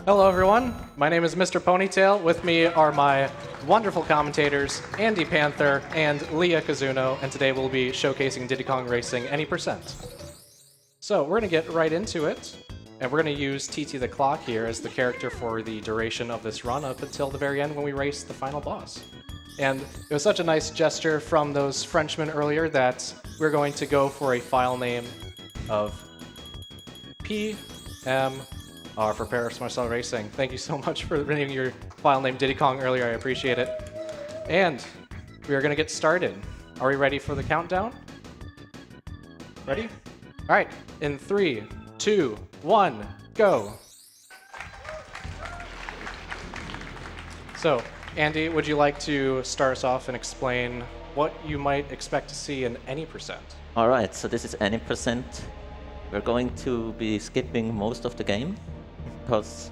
Hello everyone, my name is MrPonytale. With me are my wonderful commentators, Andy Panther and Leah Kazuno, and today we'll be showcasing Diddy Kong Racing Any %. So we're going to get right into it, and we're going to use TT the Clock here as the character for the duration of this run up until the very end when we race the final boss. And it was such a nice gesture from those Frenchmen earlier that we're going to go for a file name of PM for Paris Marcel Racing. Thank you so much for renaming your file name Diddy Kong earlier. I appreciate it. And we are going to get started. Are we ready for the countdown? Ready? All right. In 3, 2, 1, go. So, Andy, would you like to start us off and explain what you might expect to see in Any %? All right, so this is Any %. We're going to be skipping most of the game because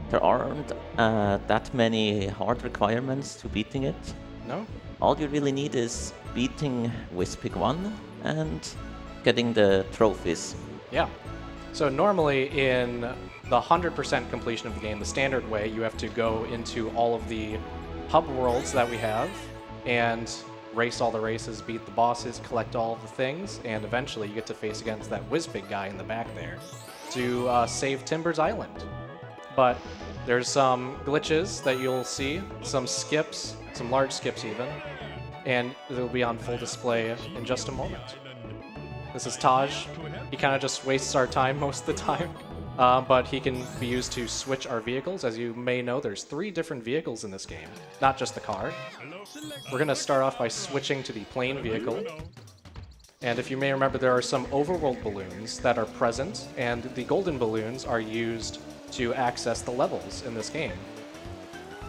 there aren't that many hard requirements to beating it. No? All you really need is beating Wispig 1 and getting the trophies. Yeah. So normally in the 100% completion of the game, the standard way, you have to go into all of the hub worlds that we have and race all the races, beat the bosses, collect all of the things, and eventually you get to face against that Wispig guy in the back there to save Timber's Island. But there's some glitches that you'll see, some skips, some large skips even, and they'll be on full display in just a moment. This is Taj. He kind of just wastes our time most of the time, but he can be used to switch our vehicles. As you may know, there's 3 different vehicles in this game, not just the car. We're going to start off by switching to the plane vehicle. And if you may remember, there are some overworld balloons that are present, and the golden balloons are used to access the levels in this game.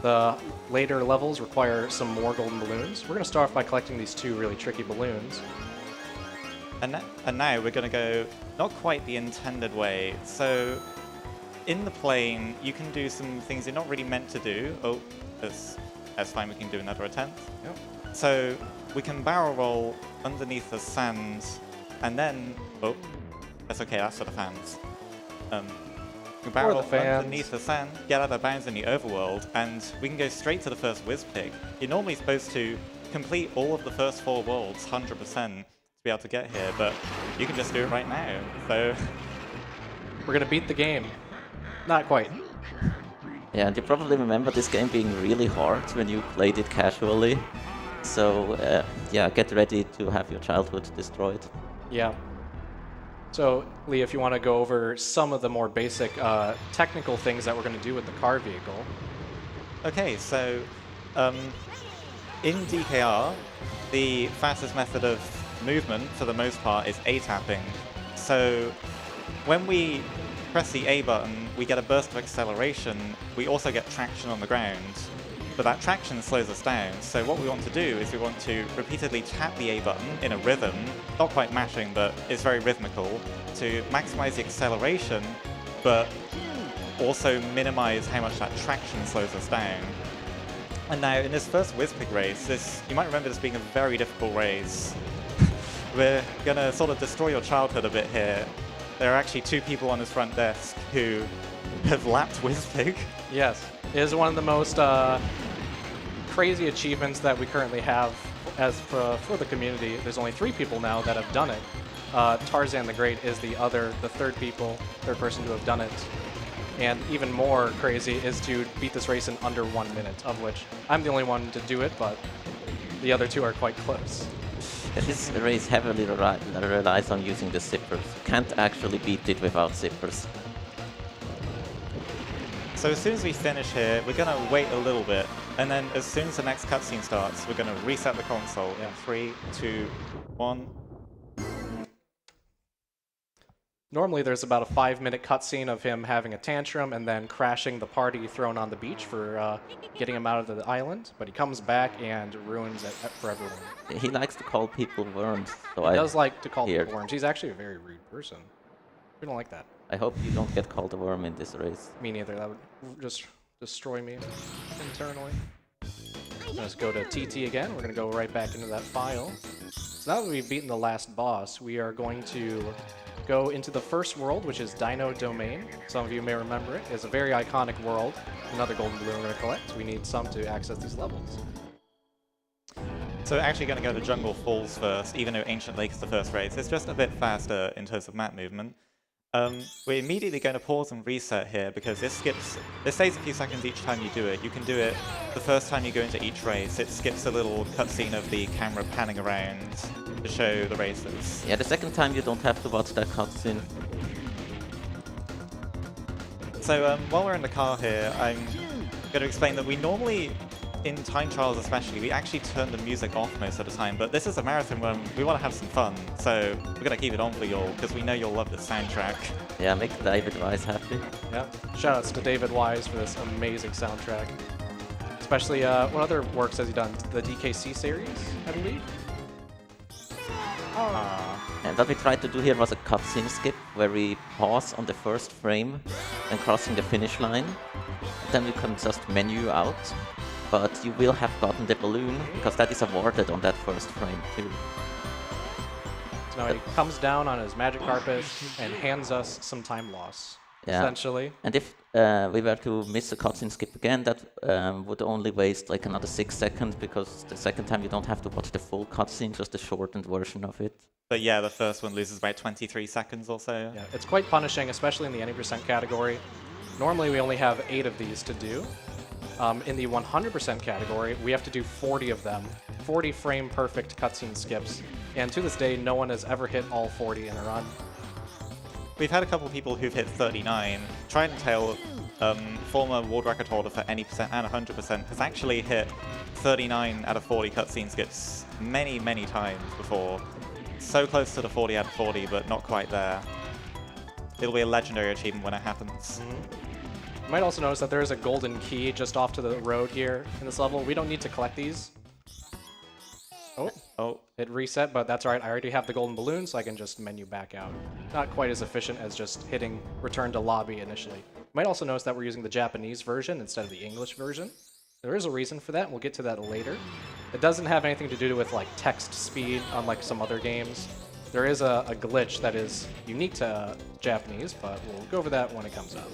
The later levels require some more golden balloons. We're going to start off by collecting these 2 really tricky balloons. And now we're going to go not quite the intended way. So in the plane, you can do some things you're not really meant to do. Oh, that's fine. We can do another attempt. Yep. So we can barrel roll underneath the sand, and then oh, that's okay. That's for the fans. We can barrel underneath the sand, get out of bounds in the overworld, and we can go straight to the first Wispig. You're normally supposed to complete all of the first 4 worlds 100%. Be able to get here, but you can just do it right now. So we're gonna beat the game. Not quite. Yeah, and you probably remember this game being really hard when you played it casually. So yeah, get ready to have your childhood destroyed. Yeah. So, Lee, if you want to go over some of the more basic technical things that we're going to do with the car vehicle. Okay, so in DKR, the fastest method of movement, for the most part, is A-tapping. So when we press the A button, we get a burst of acceleration. We also get traction on the ground, but that traction slows us down. So what we want to do is we want to repeatedly tap the A button in a rhythm, not quite mashing, but it's very rhythmical, to maximize the acceleration, but also minimize how much that traction slows us down. And now, in this first Wispig race, you might remember this being a very difficult race. We're going to sort of destroy your childhood a bit here. There are actually 2 people on this front desk who have lapped Wispig. Yes, it is one of the most crazy achievements that we currently have as for the community. There's only 3 people now that have done it. Tarzan the Great is the third person to have done it. And even more crazy is to beat this race in under 1 minute, of which I'm the only one to do it, but the other 2 are quite close. This race heavily relies on using the zippers. Can't actually beat it without zippers. So as soon as we finish here, we're going to wait a little bit, and then as soon as the next cutscene starts, we're going to reset the console in 3, 2, 1. Normally there's about a 5-minute cutscene of him having a tantrum and then crashing the party thrown on the beach for getting him out of the island, but he comes back and ruins it for everyone. He likes to call people worms. So He does like to call people worms. He's actually a very rude person. We don't like that. I hope you don't get called a worm in this race. Me neither. That would just destroy me internally. Let's go to TT again. We're going to go right back into that file. So now that we've beaten the last boss, we are going to go into the first world, which is Dino Domain. Some of you may remember it. It's a very iconic world. Another golden balloon we're going to collect. We need some to access these levels. So actually going to go to Jungle Falls first, even though Ancient Lake is the first race. It's just a bit faster in terms of map movement. We're immediately going to pause and reset here because this saves a few seconds each time you do it. You can do it the first time you go into each race. It skips a little cutscene of the camera panning around to show the races. Yeah, the second time you don't have to watch that cutscene. So while we're in the car here, I'm going to explain that we normally, in time trials especially, we actually turn the music off most of the time, but this is a marathon where we want to have some fun, so we're going to keep it on for y'all, because we know you'll love the soundtrack. Yeah, make David Wise happy. Yeah, shoutouts to David Wise for this amazing soundtrack. Especially, what other works has he done? The DKC series, I believe? And what we tried to do here was a cutscene skip, where we pause on the first frame and crossing the finish line. Then we can just menu out. But you will have gotten the balloon, because that is awarded on that first frame too. So now he comes down on his magic carpet and hands us some time loss, essentially. And if we were to miss a cutscene skip again, that would only waste like another 6 seconds, because the second time you don't have to watch the full cutscene, just a shortened version of it. But yeah, the first one loses about 23 seconds or so. Yeah, it's quite punishing, especially in the any percent category. Normally we only have 8 of these to do. In the 100% category, we have to do 40 of them, 40 frame perfect cutscene skips, and to this day, no one has ever hit all 40 in a run. We've had a couple of people who've hit 39. MrPonytale, former world record holder for any percent and 100%, has actually hit 39 out of 40 cutscene skips many, many times before. So close to the 40 out of 40, but not quite there. It'll be a legendary achievement when it happens. You might also notice that there is a golden key just off to the road here in this level. We don't need to collect these. Oh, it reset, but that's all right. I already have the golden balloon, so I can just menu back out. Not quite as efficient as just hitting return to lobby initially. You might also notice that we're using the Japanese version instead of the English version. There is a reason for that, and we'll get to that later. It doesn't have anything to do with like text speed, unlike some other games. There is a glitch that is unique to Japanese, but we'll go over that when it comes up.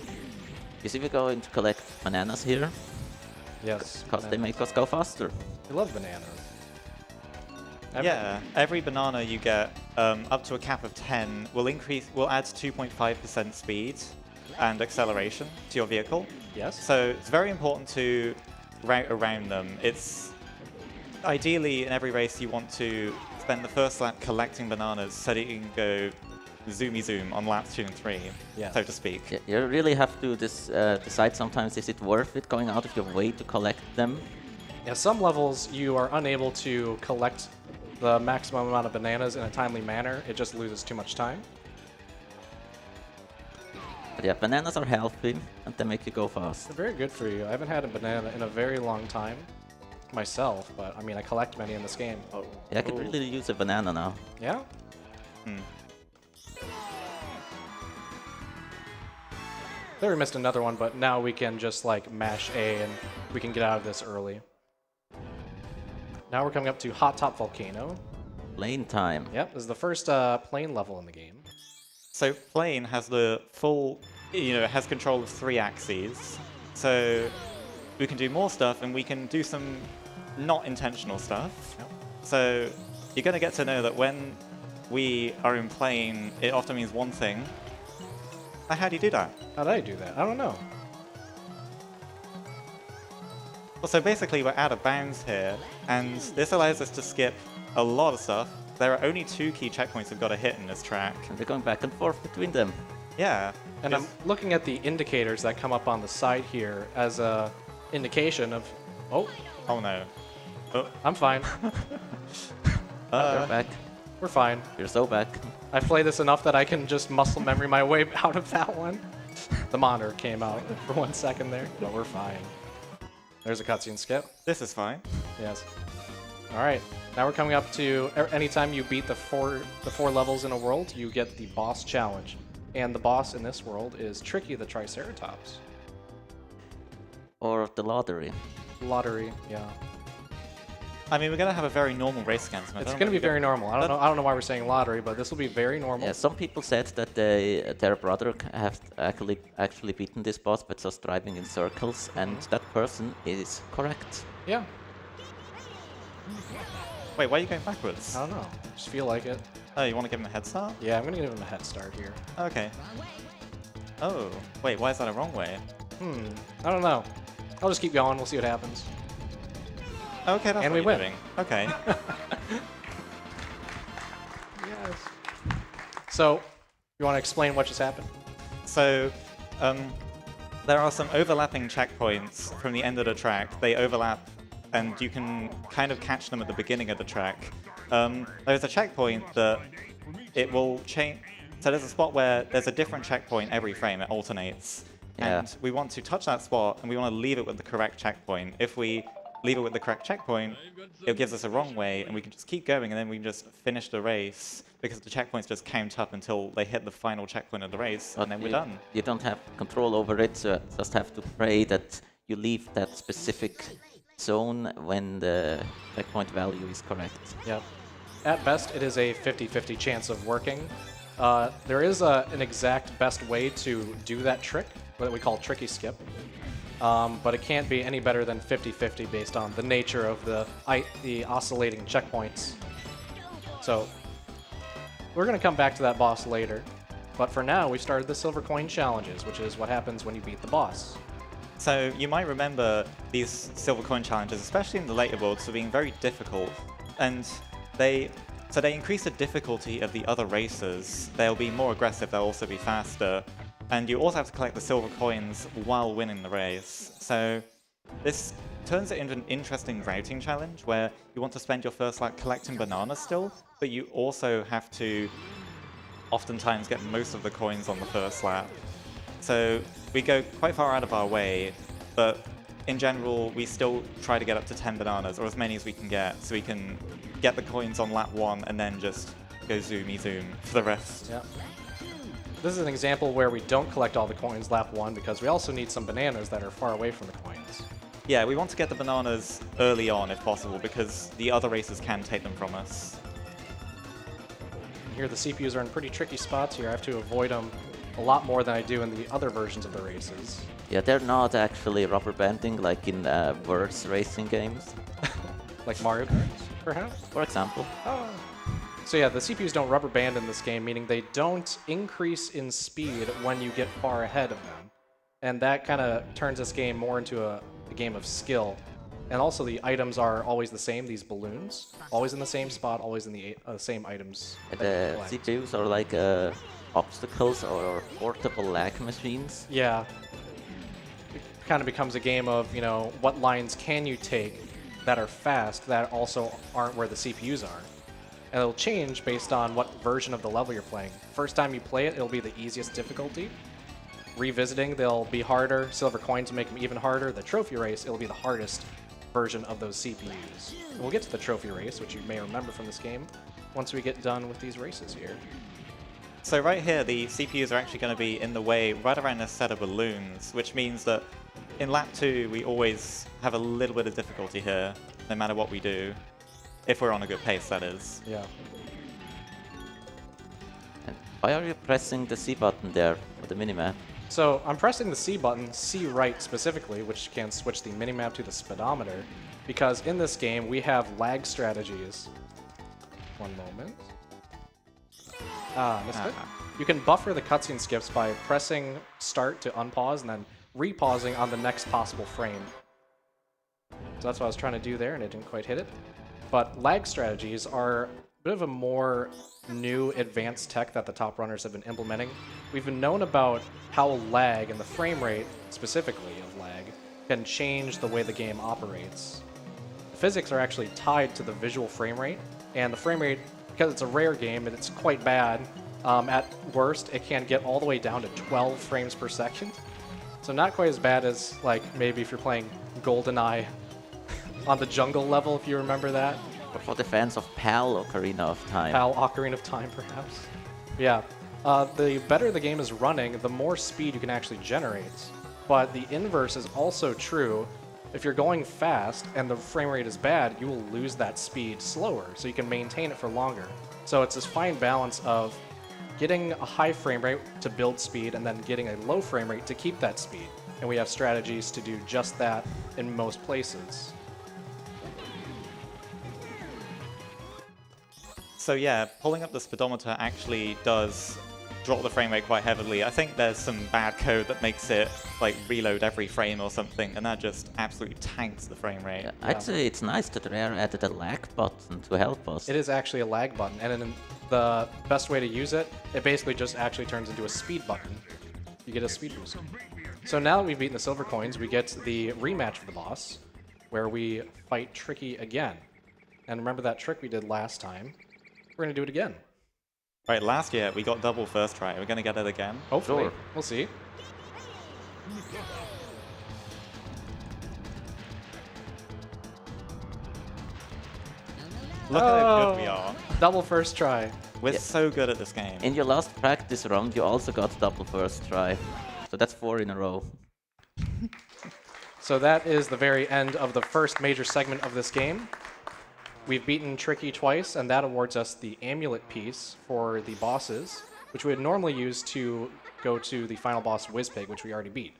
You see, we're going to collect bananas here. Yes. Because they make us go faster. I love bananas. Yeah, every banana you get up to a cap of 10 will add 2.5% speed and acceleration to your vehicle. Yes. So it's very important to route around them. It's ideally in every race you want to spend the first lap collecting bananas so that you can go zoomy zoom on laps 2 and 3, so to speak. Yeah, you really have to decide sometimes, is it worth it going out of your way to collect them? Yeah, some levels you are unable to collect the maximum amount of bananas in a timely manner. It just loses too much time. But yeah, bananas are healthy and they make you go fast. They're very good for you. I haven't had a banana in a very long time myself, but I mean, I collect many in this game. Oh. Yeah, I could really use a banana now. Yeah? There we missed another one, but now we can just like mash A and we can get out of this early. Now we're coming up to Hot Top Volcano. Plane time. Yep, this is the first plane level in the game. So plane has the full, it has control of 3 axes. So we can do more stuff and we can do some not intentional stuff. Yep. So you're going to get to know that when we are in plane, it often means one thing. Now, how do you do that? How did I do that? I don't know. Well, so basically we're out of bounds here, and this allows us to skip a lot of stuff. There are only 2 key checkpoints we've got to hit in this track. And we're going back and forth between them. Yeah. And I'm looking at the indicators that come up on the side here as a indication of, oh no. Oh. I'm fine. We're back. We're fine. You're so back. I've played this enough that I can just muscle memory my way out of that one. The monitor came out for 1 second there, but we're fine. There's a cutscene skip. This is fine. Yes. All right. Now we're coming up to anytime you beat the four levels in a world, you get the boss challenge. And the boss in this world is Tricky the Triceratops. Or the lottery. Lottery, yeah. I mean, we're going to have a very normal race against them. It's going to be very normal. I don't know why we're saying lottery, but this will be very normal. Yeah, some people said that their brother have actually beaten this boss by just driving in circles, and that person is correct. Yeah. Wait, why are you going backwards? I don't know. Just feel like it. Oh, you want to give him a head start? Yeah, I'm going to give him a head start here. Okay. Oh, wait, why is that a wrong way? I don't know. I'll just keep going. We'll see what happens. Okay, that's And what we you're win. doing. Okay. Yes. So, you want to explain what just happened? So, there are some overlapping checkpoints from the end of the track. They overlap, and you can kind of catch them at the beginning of the track. There's a checkpoint that it will change. So there's a spot where there's a different checkpoint every frame. It alternates. Yeah. And we want to touch that spot, and we want to leave it with the correct checkpoint. If we leave it with the correct checkpoint, it gives us a wrong way, and we can just keep going, and then we can just finish the race, because the checkpoints just count up until they hit the final checkpoint of the race, and then we're done. You don't have control over it, so you just have to pray that you leave that specific zone when the checkpoint value is correct. Yep. At best, it is a 50-50 chance of working. There is an exact best way to do that trick, what we call tricky skip. But it can't be any better than 50-50 based on the nature of the oscillating checkpoints. So, we're going to come back to that boss later. But for now, we started the silver coin challenges, which is what happens when you beat the boss. So you might remember these silver coin challenges, especially in the later worlds, for being very difficult. And they increase the difficulty of the other races. They'll be more aggressive, they'll also be faster. And you also have to collect the silver coins while winning the race. So this turns it into an interesting routing challenge where you want to spend your first lap collecting bananas still, but you also have to oftentimes get most of the coins on the first lap. So we go quite far out of our way, but in general, we still try to get up to 10 bananas, or as many as we can get, so we can get the coins on lap 1 and then just go zoomy zoom for the rest. Yep. This is an example where we don't collect all the coins lap 1 because we also need some bananas that are far away from the coins. Yeah, we want to get the bananas early on if possible because the other races can take them from us. Here the CPUs are in pretty tricky spots here. I have to avoid them a lot more than I do in the other versions of the races. Yeah, they're not actually rubber banding like in words racing games, Like Mario Kart, perhaps? for example. So yeah, the CPUs don't rubber band in this game, meaning they don't increase in speed when you get far ahead of them. And that kind of turns this game more into a game of skill. And also the items are always the same, these balloons. Always in the same spot, always in the same items. The CPUs are like obstacles or portable lag machines. Yeah. It kind of becomes a game of, you know, what lines can you take that are fast that also aren't where the CPUs are. And it'll change based on what version of the level you're playing. First time you play it, it'll be the easiest difficulty. Revisiting, they'll be harder. Silver coins will make them even harder. The trophy race, it'll be the hardest version of those CPUs. And we'll get to the trophy race, which you may remember from this game, once we get done with these races here. So right here, the CPUs are actually going to be in the way right around this set of balloons, which means that in lap 2, we always have a little bit of difficulty here, no matter what we do. If we're on a good pace, that is. Yeah. And why are you pressing the C button there for the minimap? So I'm pressing the C button, C right specifically, which can switch the minimap to the speedometer, because in this game we have lag strategies. One moment. Missed it. You can buffer the cutscene skips by pressing start to unpause and then repausing on the next possible frame. So that's what I was trying to do there, and it didn't quite hit it. But lag strategies are a bit of a more new advanced tech that the top runners have been implementing. We've been known about how lag and the frame rate, specifically of lag, can change the way the game operates. The physics are actually tied to the visual frame rate, and the frame rate, because it's a rare game and it's quite bad, at worst it can get all the way down to 12 frames per second. So not quite as bad as like maybe if you're playing GoldenEye on the jungle level, if you remember that. Or for the fans of PAL Ocarina of Time. PAL Ocarina of Time, perhaps. Yeah. The better the game is running, the more speed you can actually generate. But the inverse is also true. if you're going fast and the frame rate is bad, you will lose that speed slower, so you can maintain it for longer. So it's this fine balance of getting a high frame rate to build speed and then getting a low frame rate to keep that speed. And we have strategies to do just that in most places. So yeah, pulling up the speedometer actually does drop the frame rate quite heavily. I think there's some bad code that makes it like reload every frame or something, and that just absolutely tanks the frame rate. Yeah, I'd say it's nice that Rare added a lag button to help us. It is actually a lag button, and in the best way to use it, it basically just actually turns into a speed button. You get a speed boost. So now that we've beaten the silver coins, we get the rematch of the boss, where we fight Tricky again. And remember that trick we did last time? We're going to do it again. Right, last year we got double first try. We're going to get it again. Hopefully. Sure. We'll see. Look at how good we are. Double first try. We're Yeah. so good at this game. In your last practice round, you also got double first try. So that's 4 in a row. So that is the very end of the first major segment of this game. We've beaten Tricky twice, and that awards us the amulet piece for the bosses, which we would normally use to go to the final boss, Wizpig, which we already beat.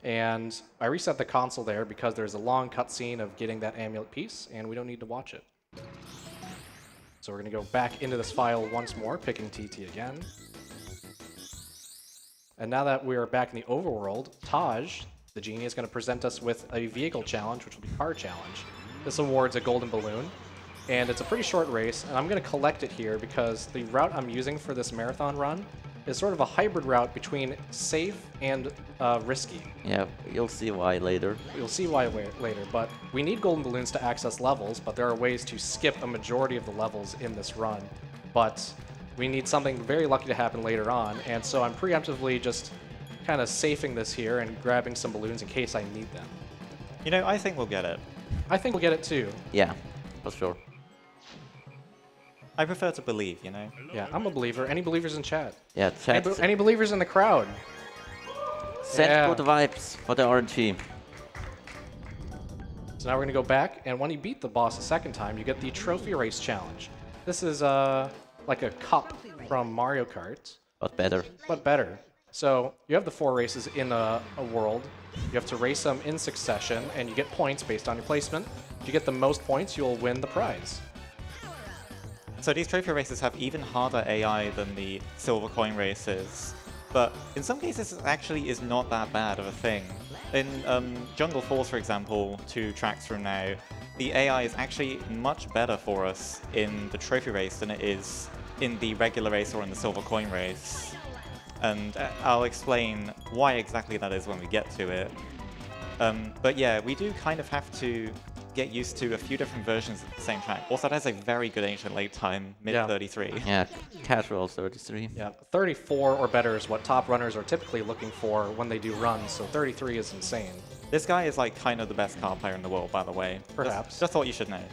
And I reset the console there because there's a long cutscene of getting that amulet piece, and we don't need to watch it. So we're going to go back into this file once more, picking TT again. And now that we're back in the overworld, Taj, the genie, is going to present us with a vehicle challenge, which will be car challenge. This awards a golden balloon, and it's a pretty short race, and I'm going to collect it here because the route I'm using for this marathon run is sort of a hybrid route between safe and risky. Yeah, you'll see why later. You'll see why later, but we need golden balloons to access levels, but there are ways to skip a majority of the levels in this run. But we need something very lucky to happen later on, and so I'm preemptively just kind of safing this here and grabbing some balloons in case I need them. You know, I think we'll get it. I think we'll get it too. Yeah, for sure. I prefer to believe, you know? Yeah, I'm a believer. Any believers in chat? Yeah, chat. Any believers in the crowd? Send Yeah. good vibes for the RNG. So now we're going to go back, and when you beat the boss a second time, you get the Trophy Race Challenge. This is like a cup from Mario Kart, But better. but better. So you have the 4 races in a world. You have to race them in succession, and you get points based on your placement. If you get the most points, you'll win the prize. So these trophy races have even harder AI than the silver coin races, but in some cases it actually is not that bad of a thing. In Jungle Falls, for example, 2 tracks from now, the AI is actually much better for us in the trophy race than it is in the regular race or in the silver coin race. And I'll explain why exactly that is when we get to it. But yeah, we do kind of have to get used to a few different versions of the same track. Also, that has a very good ancient late time, mid-33. Yeah, casual 33. Yeah, 34 or better is what top runners are typically looking for when they do runs, so 33 is insane. This guy is like kind of the best car player in the world, by the way. Perhaps. Just thought you should know.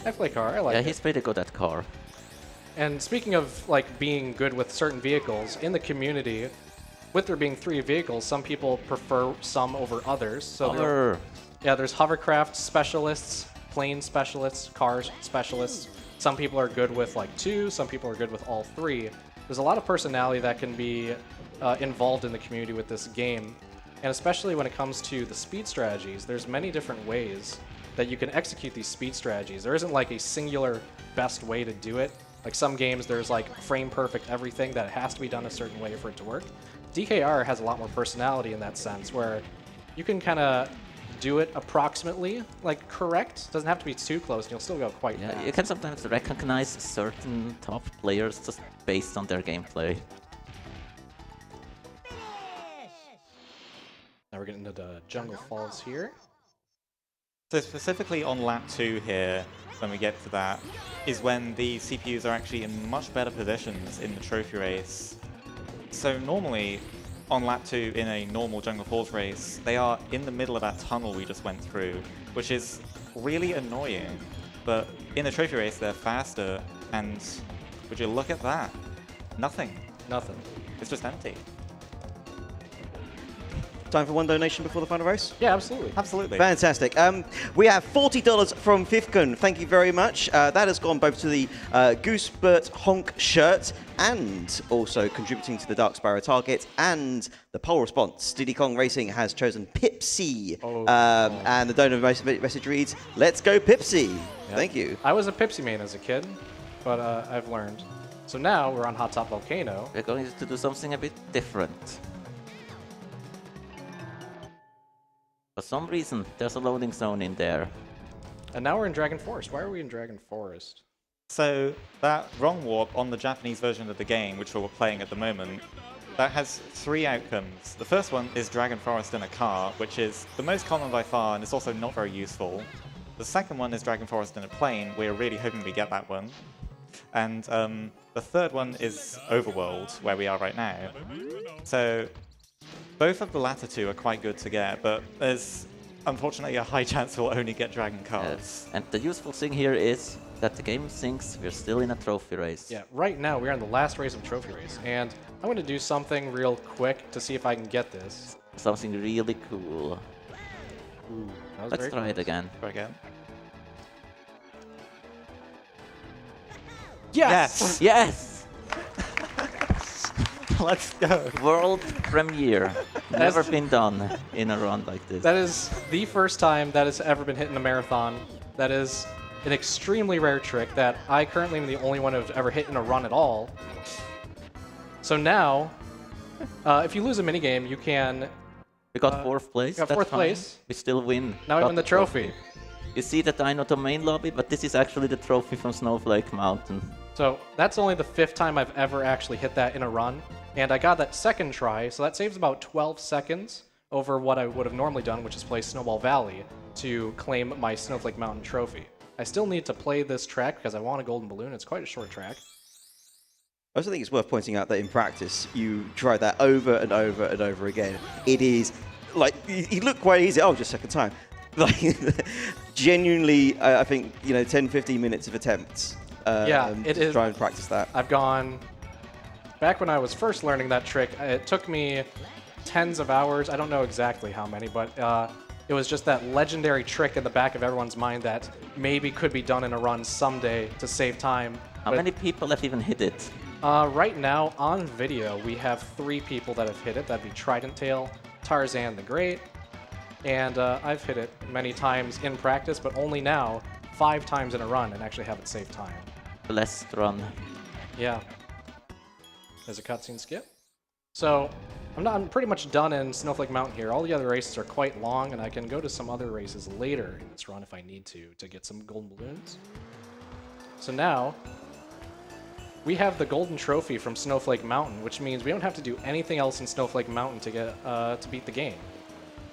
I play car, I like Yeah, it. he's pretty good at car. And speaking of like being good with certain vehicles, in the community, with there being 3 vehicles, some people prefer some over others. So yeah, there's hovercraft specialists, plane specialists, cars specialists. Some people are good with like 2, some people are good with all 3. There's a lot of personality that can be involved in the community with this game. And especially when it comes to the speed strategies, there's many different ways that you can execute these speed strategies. There isn't like a singular best way to do it. Like some games, there's like frame perfect everything that it has to be done a certain way for it to work. DKR has a lot more personality in that sense, where you can kind of do it approximately, like correct. Doesn't have to be too close, and you'll still go quite Yeah, fast. you can sometimes recognize certain top players just based on their gameplay. Now we're getting into the Jungle Falls here. So specifically on lap 2 here, when we get to that, is when the CPUs are actually in much better positions in the trophy race. So normally, on lap 2 in a normal Jungle Falls race, they are in the middle of that tunnel we just went through, which is really annoying. But in the trophy race, they're faster, and would you look at that? Nothing. Nothing. It's just empty. Time for one donation before the final race? Yeah, absolutely. Absolutely. Fantastic. We have $40 from Fifkun. Thank you very much. That has gone both to the Goosebert Honk shirt and also contributing to the Dark Sparrow target and the poll response. Diddy Kong Racing has chosen Pipsy. And the donor message reads, "Let's go Pipsy." Yep. Thank you. I was a Pepsi man as a kid, but I've learned. So now we're on Hot Top Volcano. We're going to do something a bit different. For some reason, there's a loading zone in there. And now we're in Dragon Forest. Why are we in Dragon Forest? So that wrong warp on the Japanese version of the game, which we're playing at the moment, that has 3 outcomes. The first one is Dragon Forest in a car, which is the most common by far, and it's also not very useful. The second one is Dragon Forest in a plane. We're really hoping we get that one. And the third one is Overworld, where we are right now. So both of the latter 2 are quite good to get, but there's unfortunately a high chance we'll only get Dragon Cars. And the useful thing here is that the game thinks we're still in a trophy race. Yeah, right now we're in the last race of Trophy Race, and I'm going to do something real quick to see if I can get this. Something really cool. Ooh, that was Let's very try it close. again. Try again. Yes! Yes! Let's go. World premiere. Never been done in a run like this. That is the first time that has ever been hit in a marathon. That is an extremely rare trick that I currently am the only one who's ever hit in a run at all. So now, if you lose a minigame, you can... We got 4th place. got that's 4th fine. place. We still win. Now we Got win the trophy. You see the Dino domain lobby, but this is actually the trophy from Snowflake Mountain. So that's only the 5th time I've ever actually hit that in a run. And I got that second try, so that saves about 12 seconds over what I would have normally done, which is play Snowball Valley, to claim my Snowflake Mountain trophy. I still need to play this track because I want a golden balloon. It's quite a short track. I also think it's worth pointing out that in practice, you try that over and over and over again. It is, like, you look quite easy. Oh, just second time. Like, genuinely, I think, 10, 15 minutes of attempts. Yeah, it to is. Try and practice that. I've gone... Back when I was first learning that trick, it took me tens of hours. I don't know exactly how many, but it was just that legendary trick in the back of everyone's mind that maybe could be done in a run someday to save time. How many people have even hit it? Right now, on video, we have 3 people that have hit it. That'd be Trident-Tail, Tarzan the Great, and I've hit it many times in practice, but only now 5 times in a run and actually have it save time. Blessed run. Yeah. There's a cutscene skip. So I'm pretty much done in Snowflake Mountain here. All the other races are quite long, and I can go to some other races later in this run if I need to get some golden balloons. So now we have the golden trophy from Snowflake Mountain, which means we don't have to do anything else in Snowflake Mountain to get to beat the game.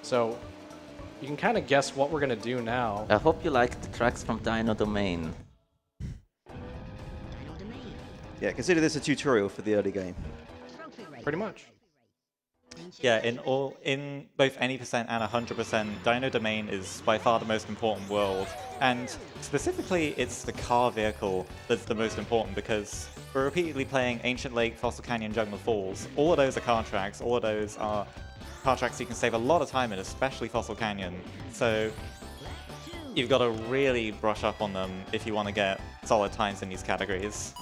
So you can kind of guess what we're gonna do now. I hope you liked the tracks from Dino Domain. Yeah, consider this a tutorial for the early game. Pretty much. Yeah, in both any percent and 100%, Dino Domain is by far the most important world. And specifically, it's the car vehicle that's the most important because we're repeatedly playing Ancient Lake, Fossil Canyon, Jungle Falls. All of those are car tracks. All of those are car tracks you can save a lot of time in, especially Fossil Canyon. So you've got to really brush up on them if you want to get solid times in these categories.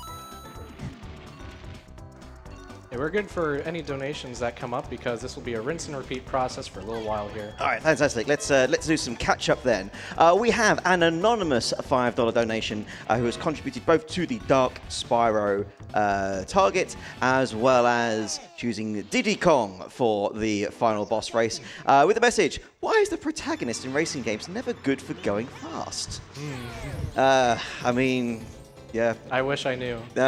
Yeah, we're good for any donations that come up because this will be a rinse and repeat process for a little while here. All right, fantastic. Let's do some catch up then. We have an anonymous $5 donation who has contributed both to the Dark Spyro target as well as choosing Diddy Kong for the final boss race with the message: "Why is the protagonist in racing games never good for going fast?" I mean, yeah. I wish I knew. You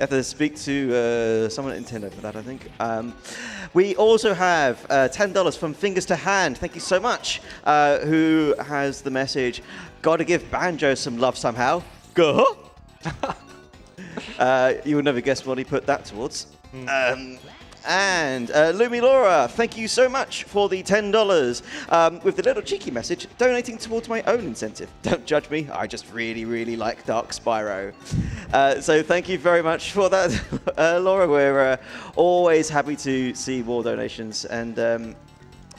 have to speak to someone at Nintendo for that, I think. We also have $10 from Fingers to Hand. Thank you so much. Who has the message, "Gotta give Banjo some love somehow." Go. You would never guess what he put that towards. And Lumi Laura, thank you so much for the $10 with the little cheeky message, donating towards my own incentive. Don't judge me, I just really, really like Dark Spyro. So thank you very much for that, Laura. We're always happy to see more donations. And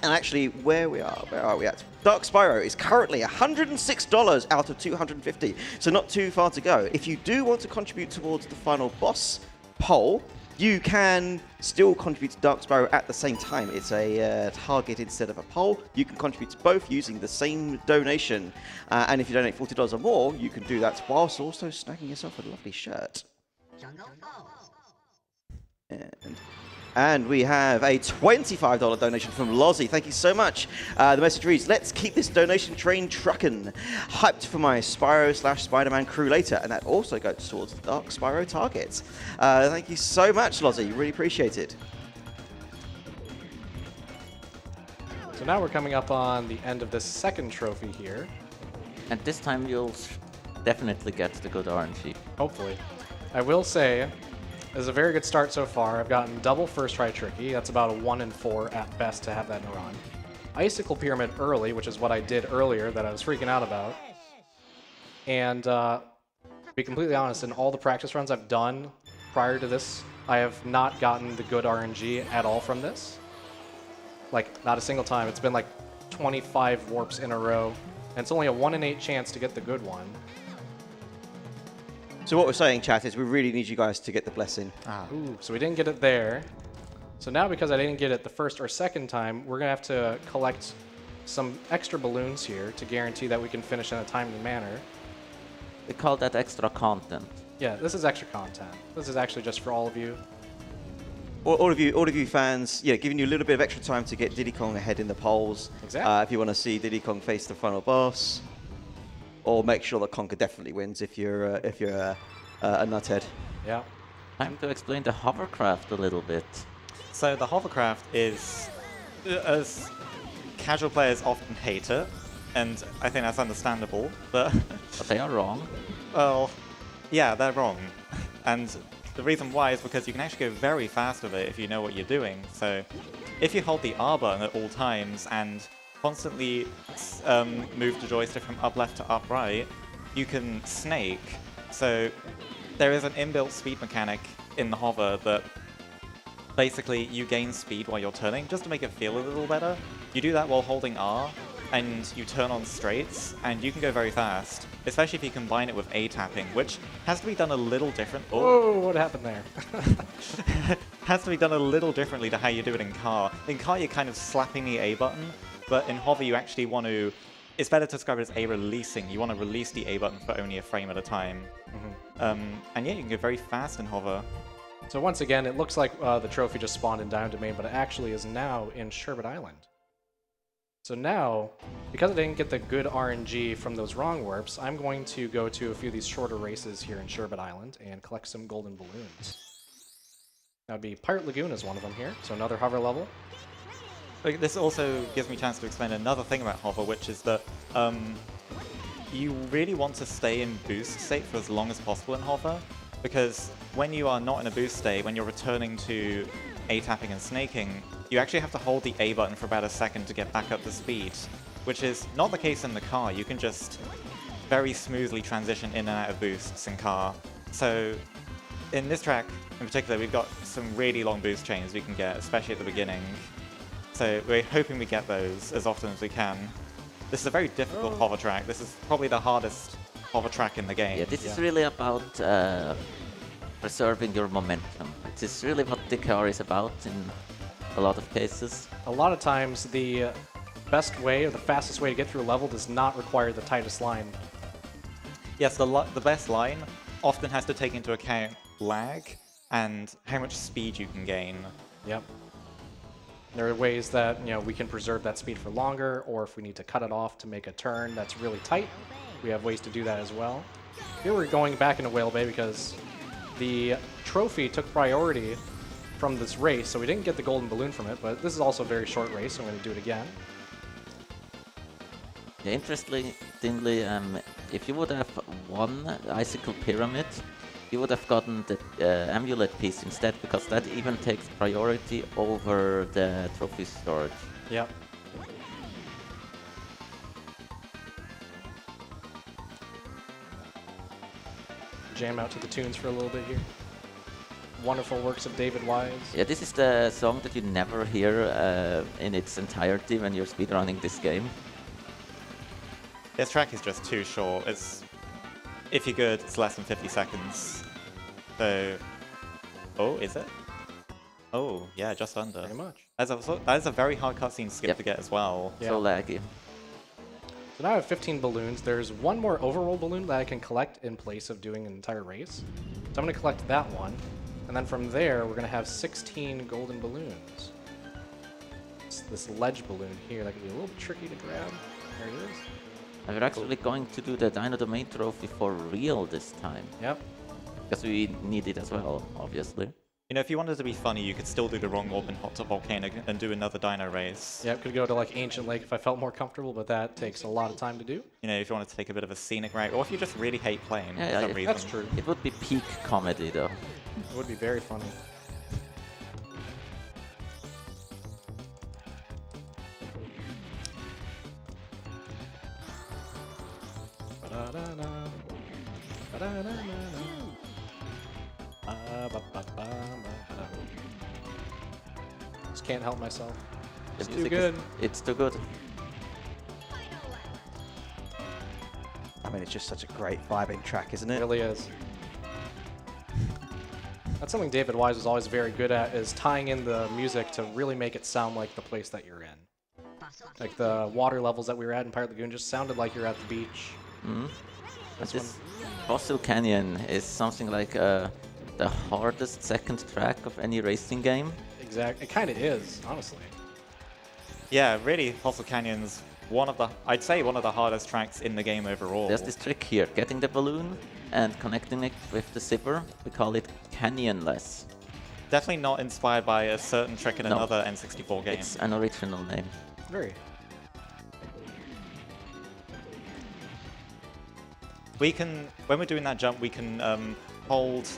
And actually, where are we at? Dark Spyro is currently $106 out of 250, so not too far to go. If you do want to contribute towards the final boss poll, you can still contribute to Dark Spyro at the same time. It's a target instead of a poll. You can contribute to both using the same donation. And if you donate $40 or more, you can do that whilst also snagging yourself a lovely shirt. And we have a $25 donation from Lozzie. Thank you so much. The message reads, let's keep this donation train trucking. Hyped for my Spyro/Spider-Man crew later. And that also goes towards the Dark Spyro targets. Thank you so much, Lozzie. Really appreciate it. So now we're coming up on the end of this second trophy here. And this time you'll definitely get the good RNG. Hopefully. I will say, this is a very good start so far. I've gotten double first try tricky. That's about a 1 in 4 at best to have that in a run. Icicle pyramid early, which is what I did earlier that I was freaking out about. And to be completely honest, in all the practice runs I've done prior to this, I have not gotten the good RNG at all from this. Like, not a single time. It's been like 25 warps in a row. And it's only a 1 in 8 chance to get the good one. So what we're saying, chat, is we really need you guys to get the blessing. Ooh, so we didn't get it there. So now because I didn't get it the first or second time, we're going to have to collect some extra balloons here to guarantee that we can finish in a timely manner. We call that extra content. Yeah, this is extra content. This is actually just for all of you. All of you fans, yeah, giving you a little bit of extra time to get Diddy Kong ahead in the polls. Exactly. If you want to see Diddy Kong face the final boss, or make sure that Conker definitely wins if you're a nuthead. Yeah. Time to explain the hovercraft a little bit. So the hovercraft is, as casual players often hate it, and I think that's understandable, but But they are wrong. well, yeah, they're wrong. And the reason why is because you can actually go very fast with it if you know what you're doing. So if you hold the R button at all times and constantly move the joystick from up left to up right, you can snake. So there is an inbuilt speed mechanic in the hover that basically you gain speed while you're turning, just to make it feel a little better. You do that while holding R, and you turn on straights, and you can go very fast, especially if you combine it with A tapping, which has to be done a little different. Whoa, what happened there? Has to be done a little differently to how you do it in car. In car, you're kind of slapping the A button, but in hover, you actually want to... It's better to describe it as A releasing. You want to release the A button for only a frame at a time. And yeah, you can go very fast in hover. So once again, it looks like the trophy just spawned in Diamond Domain, but it actually is now in Sherbet Island. So now, because I didn't get the good RNG from those wrong warps, I'm going to go to a few of these shorter races here in Sherbet Island and collect some golden balloons. That would be Pirate Lagoon is one of them here, so another hover level. This also gives me a chance to explain another thing about hover, which is that you really want to stay in boost state for as long as possible in hover, because when you are not in a boost state, when you're returning to A tapping and snaking, you actually have to hold the A button for about a second to get back up to speed, which is not the case in the car. You can just very smoothly transition in and out of boosts in car. So in this track in particular, we've got some really long boost chains we can get, especially at the beginning. So we're hoping we get those as often as we can. This is a very difficult hover track. This is probably the hardest hover track in the game. Yeah, this is really about preserving your momentum. It is really what the car is about in a lot of cases. A lot of times, the best way or the fastest way to get through a level does not require the tightest line. Yes, the best line often has to take into account lag and how much speed you can gain. Yep. There are ways that, you know, we can preserve that speed for longer, or if we need to cut it off to make a turn that's really tight, we have ways to do that as well. Here we're going back into Whale Bay because the trophy took priority from this race, so we didn't get the golden balloon from it, but this is also a very short race, so I'm going to do it again. Yeah, interestingly, if you would have won Icicle Pyramid, you would have gotten the amulet piece instead, because that even takes priority over the trophy storage. Yep. Jam out to the tunes for a little bit here. wonderful works of David Wise. Yeah, this is the song that you never hear in its entirety when you're speedrunning this game. This track is just too short. If you're good, it's less than 50 seconds. So, oh, is it? Oh, yeah, just under. Pretty much. That is a very hard cutscene skip Yep. to get as well. Yeah. So laggy. So now I have 15 balloons. There's one more overroll balloon that I can collect in place of doing an entire race. So I'm going to collect that one. And then from there, we're going to have 16 golden balloons. It's this ledge balloon here that can be a little tricky to grab. There it is. And we're actually going to do the Dino Domain trophy for real this time. Yep. Because we need it as well, obviously. You know, if you wanted to be funny, you could still do the wrong orb in Hot Top Volcano and do another dino race. Yep, could go to like Ancient Lake if I felt more comfortable, but that takes a lot of time to do. You know, if you wanted to take a bit of a scenic route, or if you just really hate playing Yeah, for yeah, some yeah. reason. That's true. It would be peak comedy, though. It would be very funny. Ba-da-da-da. Ba-da-da-da-da. Ba-ba-ba-ba-ba-ba. Just can't help myself. The It's too music good. It's too good. I mean, it's just such a great vibing track, isn't It it? really is. That's something David Wise was always very good at, is tying in the music to really make it sound like the place that you're in. Like the water levels that we were at in Pirate Lagoon just sounded like you're at the beach. Mm. This This Fossil Canyon is something like the hardest second track of any racing game. Exactly. It kind of is, honestly. Yeah, really, Fossil Canyon's I'd say one of the hardest tracks in the game overall. There's this trick here, getting the balloon and connecting it with the zipper. We call it canyonless. Definitely not inspired by a certain trick in No. another N64 game. It's an original name. Very. When we're doing that jump, we can hold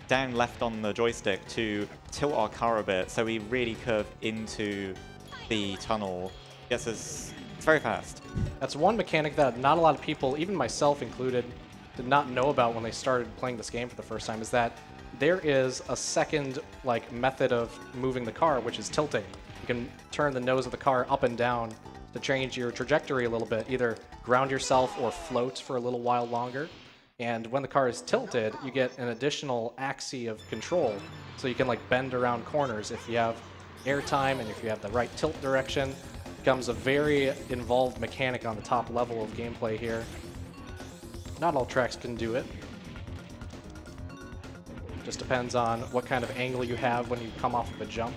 down left on the joystick to tilt our car a bit, so we really curve into the tunnel. Yes, it's very fast. That's one mechanic that not a lot of people, even myself included, did not know about when they started playing this game for the first time, is that there is a second method of moving the car, which is tilting. You can turn the nose of the car up and down to change your trajectory a little bit, either ground yourself or float for a little while longer. And when the car is tilted, you get an additional axis of control, so you can bend around corners if you have airtime and if you have the right tilt direction. It becomes a very involved mechanic on the top level of gameplay here. Not all tracks can do it. Just depends on what kind of angle you have when you come off of a jump.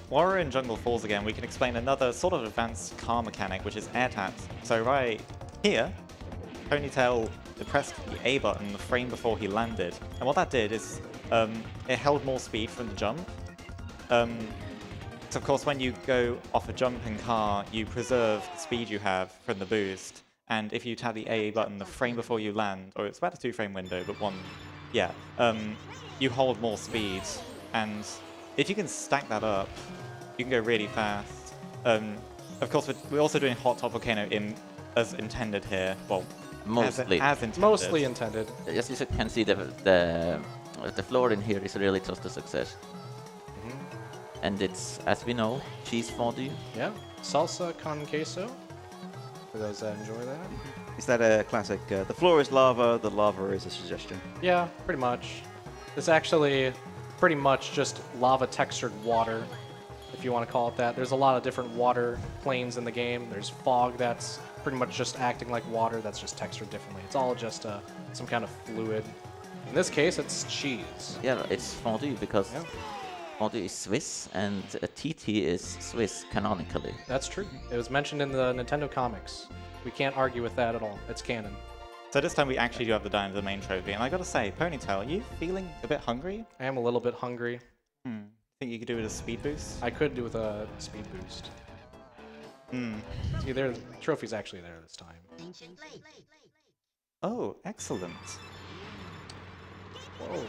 While we're in Jungle Falls again, we can explain another sort of advanced car mechanic, which is air taps. So right here, Ponytale pressed the A button the frame before he landed. And what that did is it held more speed from the jump. So of course, when you go off a jumping car, you preserve the speed you have from the boost. And if you tap the A button the frame before you land, or it's about a 2-frame window, but one, yeah, you hold more speed. And if you can stack that up, you can go really fast. Of course, we're also doing Hot Top Volcano as intended here. Well, Mostly. as intended. Mostly intended. As you can see, the floor in here is really just a success. And it's, as we know, cheese fondue. Yeah. Salsa con queso, for those that enjoy that. Is that a classic? The floor is lava, the lava is a suggestion. Yeah, pretty much. It's actually pretty much just lava-textured water, if you want to call it that. There's a lot of different water planes in the game. There's fog that's pretty much just acting like water that's just textured differently. It's all just some kind of fluid. In this case, it's cheese. Yeah, it's fondue because Yeah. fondue is Swiss and TT is Swiss canonically. That's true. It was mentioned in the Nintendo comics. We can't argue with that at all. It's canon. So this time we actually do have the Dino Domain trophy, and I gotta say, Ponytale, are you feeling a bit hungry? I am a little bit hungry. Think you could do it as speed boost? I could do with a speed boost. See, the trophy's actually there this time. Oh, excellent. Whoa.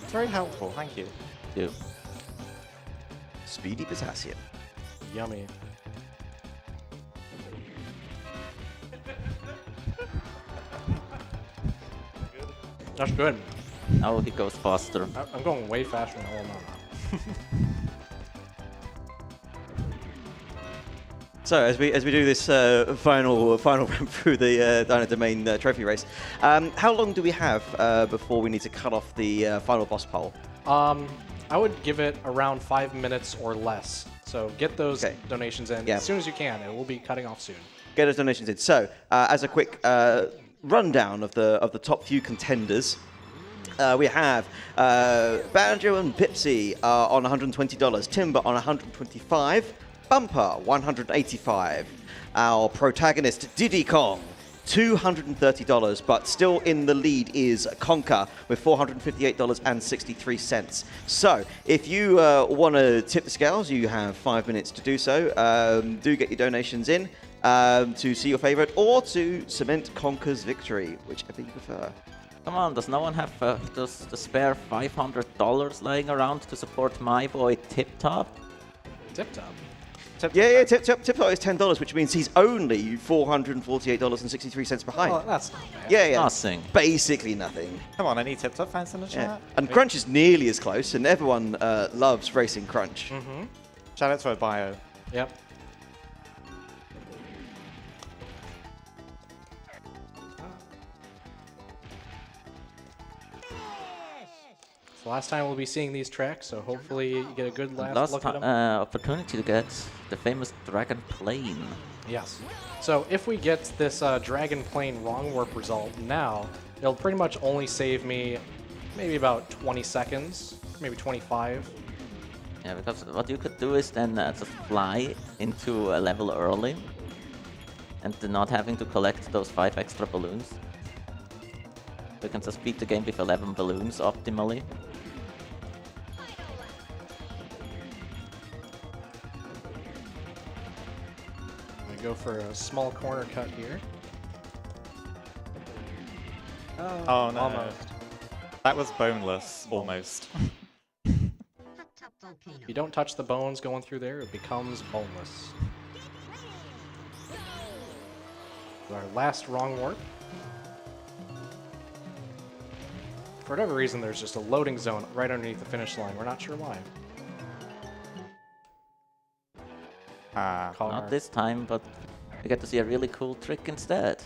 It's very helpful, thank you. Too. Speedy potassium. Yummy. That's good. Now he goes faster. I'm going way faster than all now. So as we do this final run through the Dino Domain trophy race, how long do we have before we need to cut off the final boss pole? I would give it around 5 minutes or less. So get those donations in as soon as you can. It will be cutting off soon. Get those donations in. So as a quick rundown of the top few contenders. We have Banjo and Pipsy on $120, Timber on $125, Bumper $185, our protagonist Diddy Kong $230, but still in the lead is Conker with $458.63. So if you want to tip the scales, you have 5 minutes to do so. Do get your donations in to see your favorite or to cement Conker's victory, whichever you prefer. Come on, does no one have the spare $500 lying around to support my boy Tip Top? Tip Top. Yeah, Tip Top is $10, which means he's only $448.63 behind. Oh, that's not bad. Yeah. Nothing. Basically nothing. Come on, any Tip Top fans in the chat? Yeah. And Crunch is nearly as close, and everyone loves racing Crunch. Mm-hmm. Shout out to our bio. Yep. It's the last time we'll be seeing these tracks, so hopefully you get a good last look at them. Opportunity to get the famous Dragon Plane. Yes. So if we get this Dragon Plane wrong warp result now, it'll pretty much only save me maybe about 20 seconds, maybe 25. Yeah, because what you could do is then just fly into a level early and not having to collect those 5 extra balloons. You can just beat the game with 11 balloons optimally. I'm gonna go for a small corner cut here. Oh no. Almost. That was boneless, almost. If you don't touch the bones going through there, it becomes boneless. Our last wrong warp. For whatever reason, there's just a loading zone right underneath the finish line. We're not sure why. Not this time, but we get to see a really cool trick instead.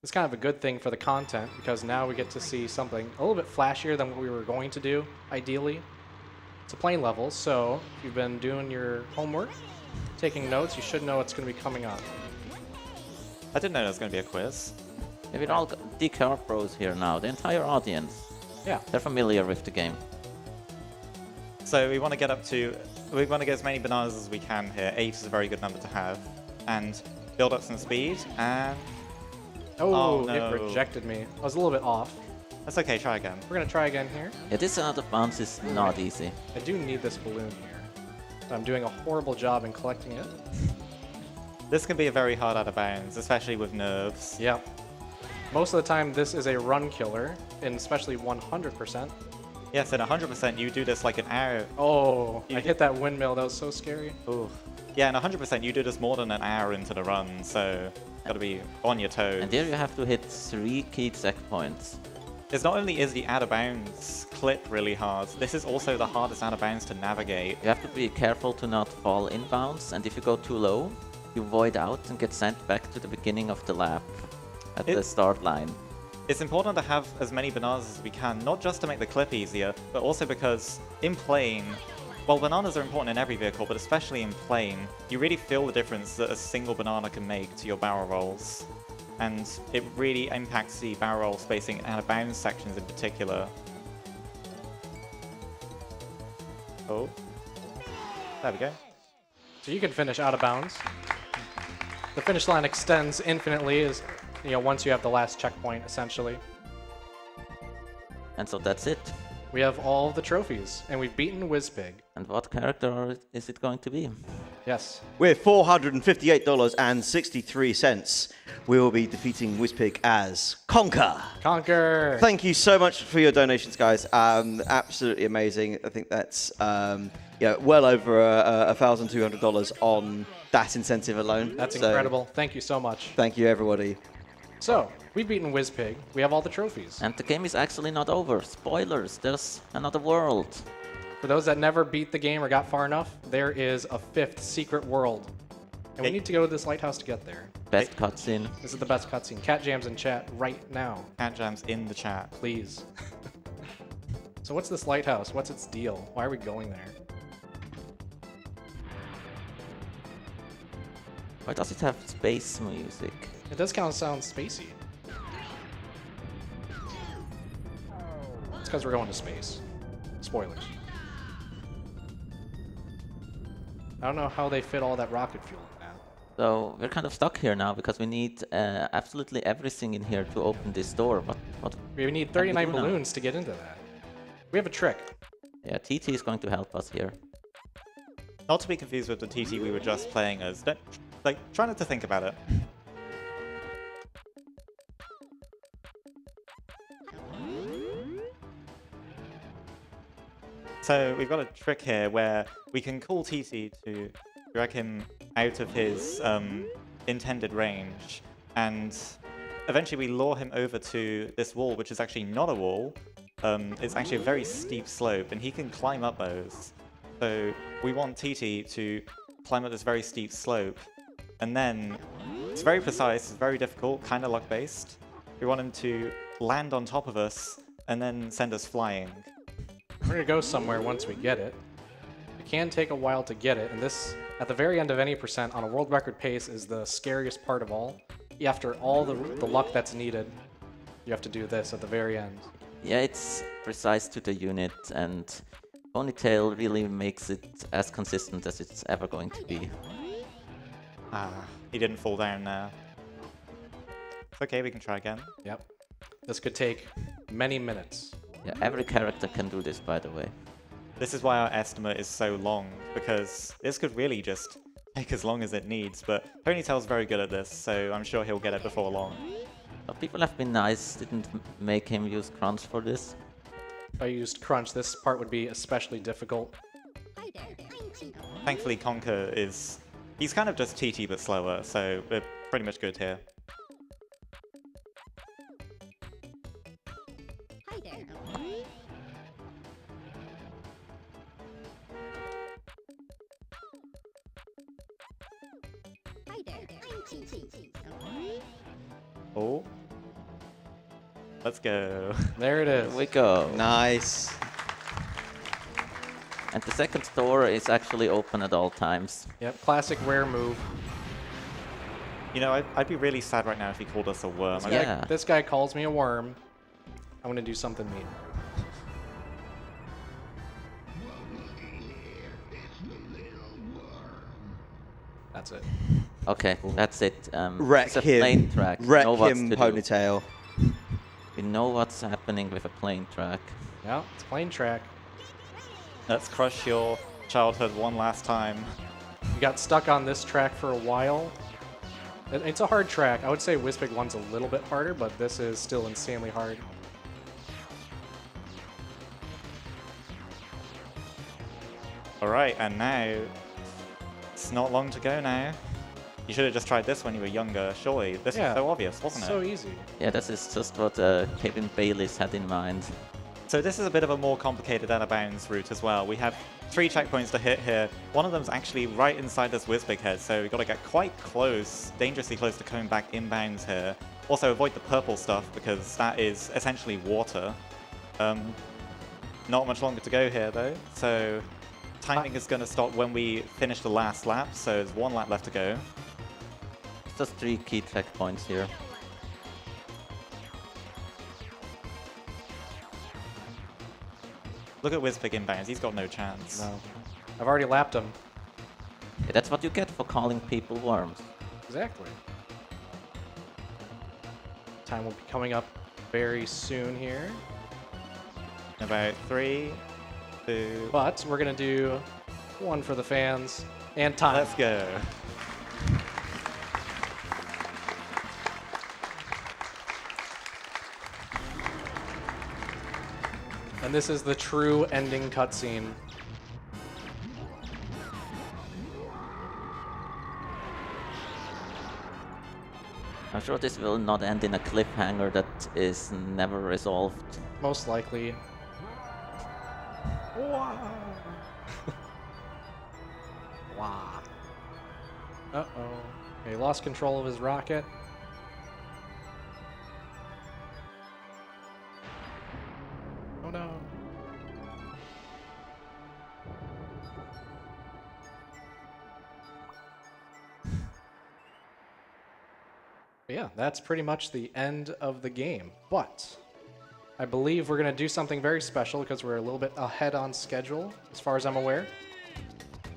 It's kind of a good thing for the content, because now we get to see something a little bit flashier than what we were going to do, ideally. It's a plane level, so if you've been doing your homework, taking notes, you should know what's going to be coming up. I didn't know there was going to be a quiz. Yeah, we're all DKR pros here now, the entire audience. Yeah. They're familiar with the game. So we want to get as many bananas as we can here. 8 is a very good number to have. And build up some speed, and... Oh, no. It rejected me. I was a little bit off. That's okay, try again. We're going to try again here. Yeah, this out of bounds is not easy. I do need this balloon here. I'm doing a horrible job in collecting it. This can be a very hard out of bounds, especially with nerves. Yep. Most of the time, this is a run killer, and especially 100%. Yes, in 100% you do this like an hour. Oh, I hit that windmill. That was so scary. Ooh. Yeah, in 100% you do this more than an hour into the run, so gotta be on your toes. And there you have to hit 3 key checkpoints. It's not only is the out of bounds clip really hard, this is also the hardest out of bounds to navigate. You have to be careful to not fall inbounds, and if you go too low, you void out and get sent back to the beginning of the lap at the start line. It's important to have as many bananas as we can, not just to make the clip easier, but also because in plane, well, bananas are important in every vehicle, but especially in plane, you really feel the difference that a single banana can make to your barrel rolls. And it really impacts the barrel roll spacing and out of bounds sections in particular. Oh. There we go. So you can finish out of bounds. The finish line extends infinitely once you have the last checkpoint, essentially. And so that's it. We have all the trophies, and we've beaten Whizpig. And what character is it going to be? Yes. With $458.63, we will be defeating Whizpig as Conker. Conker! Thank you so much for your donations, guys. Absolutely amazing. I think that's well over $1,200 on that incentive alone. That's So, incredible. Thank you so much. Thank you, everybody. So, we've beaten Wizpig. We have all the trophies. And the game is actually not over. Spoilers, there's another world. For those that never beat the game or got far enough, there is a 5th secret world. And we need to go to this lighthouse to get there. Best cutscene. This is the best cutscene. Cat Jam's in chat right now. Cat Jam's in the chat. Please. So what's this lighthouse? What's its deal? Why are we going there? Why does it have space music? It does kind of sound spacey. It's because we're going to space. Spoilers. I don't know how they fit all that rocket fuel in that. So we're kind of stuck here now because we need absolutely everything in here to open this door. What? We need can 39 do now? balloons to get into that. We have a trick. Yeah, TT is going to help us here. Not to be confused with the TT we were just playing as. Try not to think about it. So we've got a trick here where we can call TT to drag him out of his intended range, and eventually we lure him over to this wall, which is actually not a wall. It's actually a very steep slope, and he can climb up those. So we want TT to climb up this very steep slope, and then it's very precise, it's very difficult, kind of luck-based. We want him to land on top of us and then send us flying. We're gonna go somewhere once we get it. It can take a while to get it, and this, at the very end of any percent, on a world record pace, is the scariest part of all. After all the luck that's needed, you have to do this at the very end. Yeah, it's precise to the unit, and Ponytale really makes it as consistent as it's ever going to be. He didn't fall down there. It's okay, we can try again. Yep. This could take many minutes. Yeah, every character can do this, by the way. This is why our estimate is so long, because this could really just take as long as it needs, but Ponytale's very good at this, so I'm sure he'll get it before long. But people have been nice, didn't make him use Crunch for this. If I used Crunch, this part would be especially difficult. Thankfully, Conker is... he's kind of just TT but slower, so we're pretty much good here. Oh. Let's go. There it is. Here we go. Nice. And the second door is actually open at all times. Yep, classic rare move. You know, I'd be really sad right now if he called us a worm. Yeah. This guy calls me a worm. I'm gonna do something mean. That's it. Okay, that's it. Wreck it's a him. plane track. We Wreck know what him, to do. Ponytale. We know what's happening with a plane track. Yeah, it's plane track. Let's crush your childhood one last time. We got stuck on this track for a while. It's a hard track. I would say Wizpig 1's a little bit harder, but this is still insanely hard. Alright, and now it's not long to go now. You should have just tried this when you were younger, surely. This was so obvious, wasn't So it? easy. Yeah, this is just what Kevin Bayliss had in mind. So this is a bit of a more complicated out-of-bounds route as well. We have 3 checkpoints to hit here. One of them's actually right inside this Wizpig head, so we've got to get quite close, dangerously close to coming back inbounds here. Also avoid the purple stuff because that is essentially water. Not much longer to go here though, so timing is going to stop when we finish the last lap, so there's 1 lap left to go. It's just 3 key checkpoints here. Look at Wizpig inbounds, he's got no chance. No. I've already lapped him. Yeah, that's what you get for calling people worms. Exactly. Time will be coming up very soon here. About 3, 2... But we're going to do one for the fans and time. Let's go. And this is the true ending cutscene. I'm sure this will not end in a cliffhanger that is never resolved. Most likely. Wow. Wow. Uh-oh. He lost control of his rocket. Oh no. Yeah, that's pretty much the end of the game. But I believe we're going to do something very special because we're a little bit ahead on schedule, as far as I'm aware.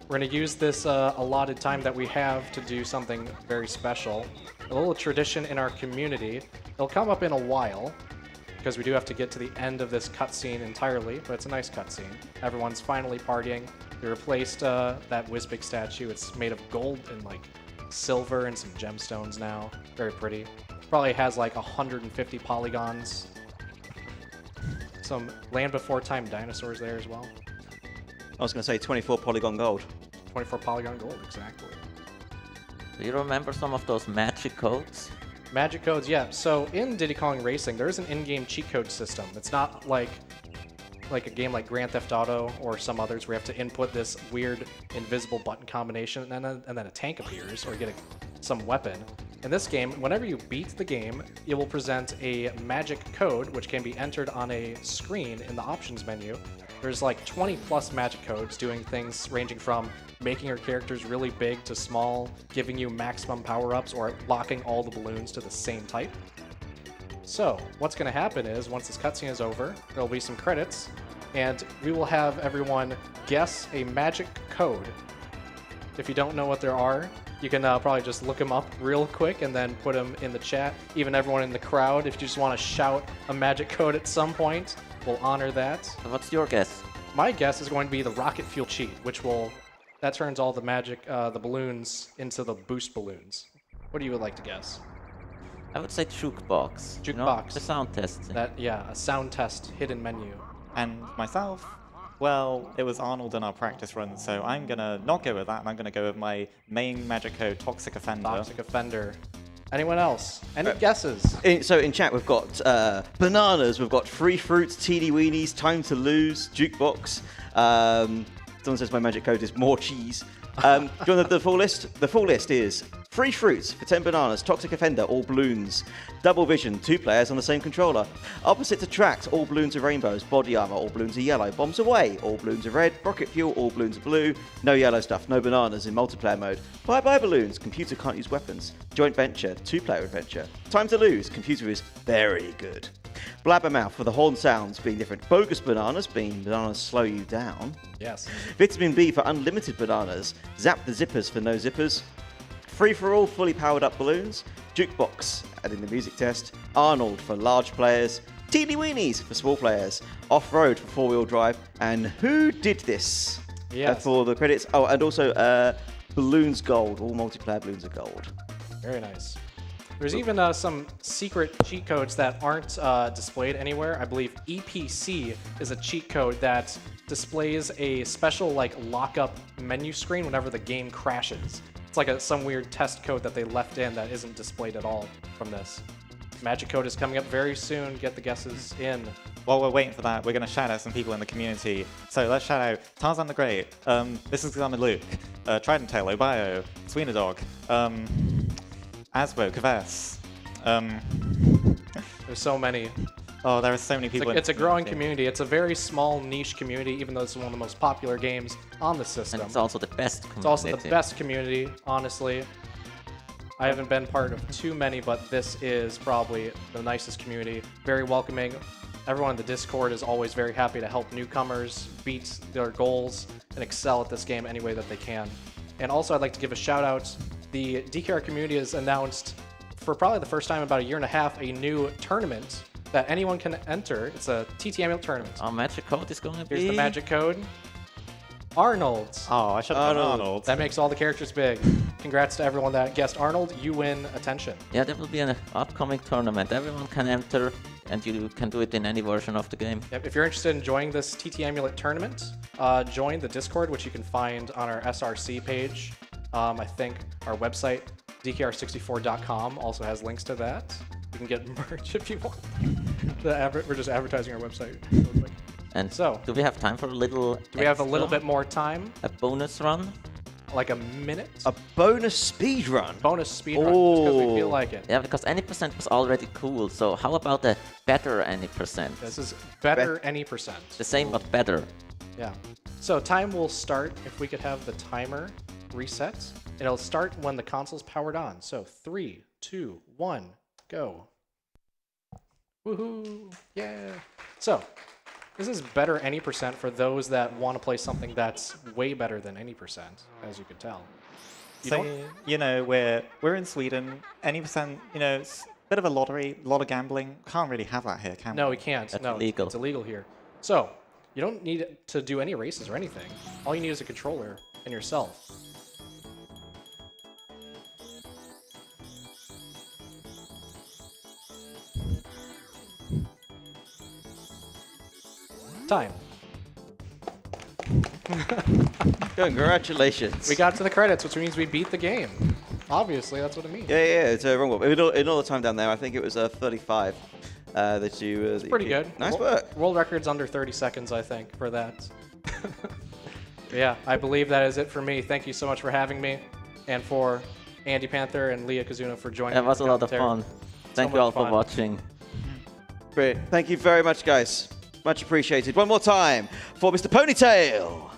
We're going to use this allotted time that we have to do something very special. A little tradition in our community. It'll come up in a while, because we do have to get to the end of this cutscene entirely, but it's a nice cutscene. Everyone's finally partying. We replaced that Whizbig statue. It's made of gold and like silver and some gemstones now. Very pretty. Probably has like 150 polygons. Some Land Before Time dinosaurs there as well. I was going to say 24 polygon gold. 24 polygon gold, exactly. Do you remember some of those magic codes? Magic codes, yeah. So in Diddy Kong Racing, there's an in-game cheat code system. It's not like a game like Grand Theft Auto or some others where you have to input this weird invisible button combination and then a tank appears or you get some weapon. In this game, whenever you beat the game, it will present a magic code which can be entered on a screen in the options menu. There's like 20 plus magic codes doing things ranging from making your characters really big to small, giving you maximum power-ups, or locking all the balloons to the same type. So, what's going to happen is, once this cutscene is over, there will be some credits, and we will have everyone guess a magic code. If you don't know what there are, you can probably just look them up real quick and then put them in the chat. Even everyone in the crowd, if you just want to shout a magic code at some point, we'll honor that. So what's your guess? My guess is going to be the rocket fuel cheat, which that turns all the magic, the balloons into the boost balloons. What do you would like to guess? I would say jukebox. Jukebox. You know, the sound test. A sound test hidden menu. And myself, well, it was Arnold in our practice run, so I'm gonna not go with that, and I'm gonna go with my main magic code, Toxic Offender. Toxic Offender. Anyone else? Any guesses? So in chat we've got bananas, we've got free fruits, teeny weenies, time to lose, jukebox. Someone says my magic code is more cheese. Do you want the full list? The full list is free fruits for 10 bananas, Toxic Offender, all balloons, double vision, 2 players on the same controller, opposites attract, all balloons are rainbows, body armor, all balloons are yellow, bombs away, all balloons are red, rocket fuel, all balloons are blue, no yellow stuff, no bananas in multiplayer mode, bye bye balloons, computer can't use weapons, joint venture, 2-player adventure, time to lose, computer is very good. Blabbermouth for the horn sounds being different. Bogus bananas being bananas slow you down. Yes. Vitamin B for unlimited bananas. Zap the zippers for no zippers. Free for all fully powered up balloons. Jukebox adding the music test. Arnold for large players. Teeny weenies for small players. Off-road for 4-wheel drive. And who did this? Yes. For the credits. Oh, and also balloons gold. All multiplayer balloons are gold. Very nice. There's even some secret cheat codes that aren't displayed anywhere. I believe EPC is a cheat code that displays a special lockup menu screen whenever the game crashes. It's like some weird test code that they left in that isn't displayed at all from this. Magic code is coming up very soon. Get the guesses in. While we're waiting for that, we're going to shout out some people in the community. So let's shout out Tarzan the Great, This is Examine Luke, Tridentale, Obio, Sweenadog, Asbo, Kavess. There's so many. Oh, there are so many people. It's a growing community. It's a very small niche community, even though it's one of the most popular games on the system. And it's also the best community. It's also the best community, honestly. I haven't been part of too many, but this is probably the nicest community. Very welcoming. Everyone in the Discord is always very happy to help newcomers beat their goals and excel at this game any way that they can. And also, I'd like to give a shout out. The DKR community has announced, for probably the first time in about a year and a half, a new tournament that anyone can enter. It's a TTM tournament. Our magic code is going to be... Here's the magic code. Arnold. Oh, I should have done Arnold. That makes all the characters big. Congrats to everyone that guessed Arnold. You win attention. Yeah, there will be an upcoming tournament. Everyone can enter, and you can do it in any version of the game. Yep, if you're interested in joining this TT Amulet tournament, join the Discord, which you can find on our SRC page. I think our website, DKR64.com also has links to that. You can get merch if you want. We're just advertising our website. And So, do we have time for a little? do we have a little bit more time? A bonus run? Like a minute? A bonus speed run. Bonus speed run, just because we feel Oh. like it. Yeah, because any percent was already cool. So how about a better any percent? This is better any percent. The same but better. Yeah. So time will start if we could have the timer reset. It'll start when the console's powered on. So 3, 2, 1, go. Woohoo! Yeah. So this is better any percent for those that want to play something that's way better than any percent, as you could tell. You So, don't- you know, we're in Sweden. Any percent, you know, it's a bit of a lottery, a lot of gambling. Can't really have that here, can No, we? we can't. That's No, illegal. it's illegal here. So you don't need to do any races or anything. All you need is a controller and yourself. Time. Congratulations. We got to the credits, which means we beat the game. Obviously, that's what it means. Yeah, it's a wrong one. In all the time down there, I think it was 35 that you. It's Pretty good. Nice work. World record's under 30 seconds, I think, for that. Yeah, I believe that is it for me. Thank you so much for having me, and for Andy Panther and Leah Kazuno for joining. It was a for lot of commentary. fun. Thank you much all for fun. watching. Great. Thank you very much, guys. Much appreciated. One more time for Mr. Ponytale.